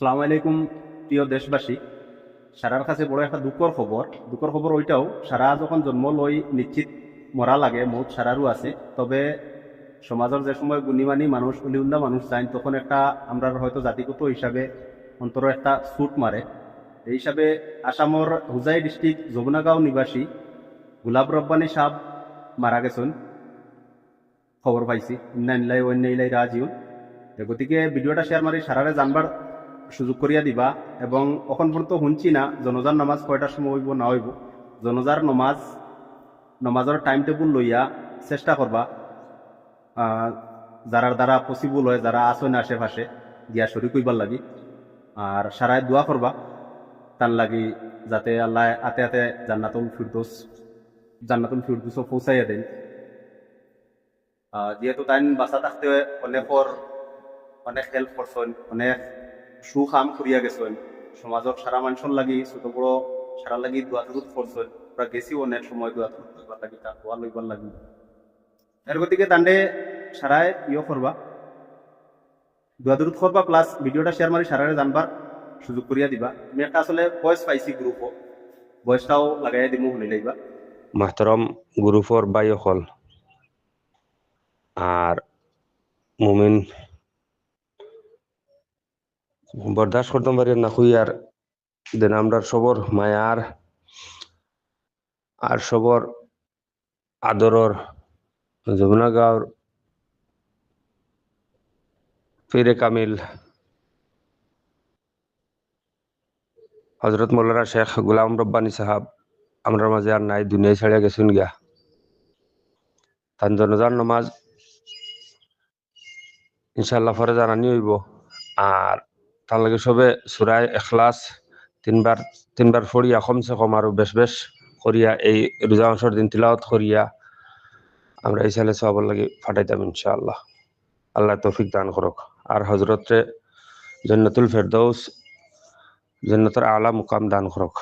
আসসালামু আলাইকুম প্রিয় দেশবাসী। সারার কাছে বড় একটা দুঃখর খবর ওইটাও, সারা যখন জন্ম লই নিশ্চিত মরা লাগে, মৌত সারারও আছে। তবে সমাজের যে সময় গুণীমানী মানুষ উলিউল্লা মানুষ চাই, তখন একটা আমরা হয়তো জাতিগত হিসাবে অন্তর একটা ছুট মারে। এই হিসাবে আসামর হুজাই ডিস্ট্রিক্ট যমুনাগাঁও নিবাসী গুলাব রব্বানী সাহ মারা গেছেন, খবর পাইছি। ইন্না ইল্লাহি ওয়া ইন্না ইলাইহি রাজিউন। গতিকে ভিডিওটা শেয়ার মারি সারারে জানবার সুযোগ করিয়া দিবা। এবং এখন পর্যন্ত শুনছি না জনজার নামাজ কয়টার সময় হইব না হইব। জনজার নমাজের টাইম টেবুল লইয়া চেষ্টা করবা, যারার দ্বারা পসিবল হয়, যারা আসেন আশেপাশে গিয়া শরিক হইবার লাগি। আর সারায় দোয়া করবা তার লাগি, যাতে আল্লাহ আতে আতে জান্নাতুল ফিরদৌস পৌঁছাইয়া দেন। যেহেতু তাই বাঁচা থাকতে অনেক হেল্প করছেন, অনেক সুখাম করিয়া গেছেন, সমাজক সারা মানুষের লাগি ছোট বড় সারা লাগি দোয়া তুত করছেন। আমরা গেছি অনেক সময় দোয়া তুত লইবার লাগি, তার দোয়া লইবার লাগি। এর গতিকে তান্ডে সারায় করবা, দোয়া দুরুদ করবা, প্লাস ভিডিওটা শেয়ার মারি সারারে জানবার সুযোগ করিয়া দিবা। আমি একটা আসলে ভয়েস পাইছি গ্রুপও, ভয়েসটাও লাগাইয়া দিমু, শুনি লইবা। মাহতরম গ্রুপর বাই হল আর মুমিন বরদাস্ত করতে পারি না খুই। আর দেন আমরা সবর মায়ার আর সবর আদরর যমুনাগাঁওর পীরে কামিল হজরত মৌলানা শেখ গুলাম রব্বানী সাহাব আমরা মাঝে আর নাই, দুনিয়ায় ছাড়িয়া গেছেন গিয়া। তান জনজার নমাজ ইনশাল্লাহ পরে জানানি হইব। আর তার লাগে সবে সুরায় এখলাস তিনবার ফড়িয়া কমসে কম আরো বেশ করিয়া এই রোজা মাসের দিন তিলাওয়াত করিয়া আমরা এই সালে সবার লাগে ফাটাইতাম ইনশাআল্লাহ। আল্লাহ তৌফিক দান করুক। আর হজরতে জান্নাতুল ফেরদৌস, জান্নাতুল আলা মুকাম দান করুক।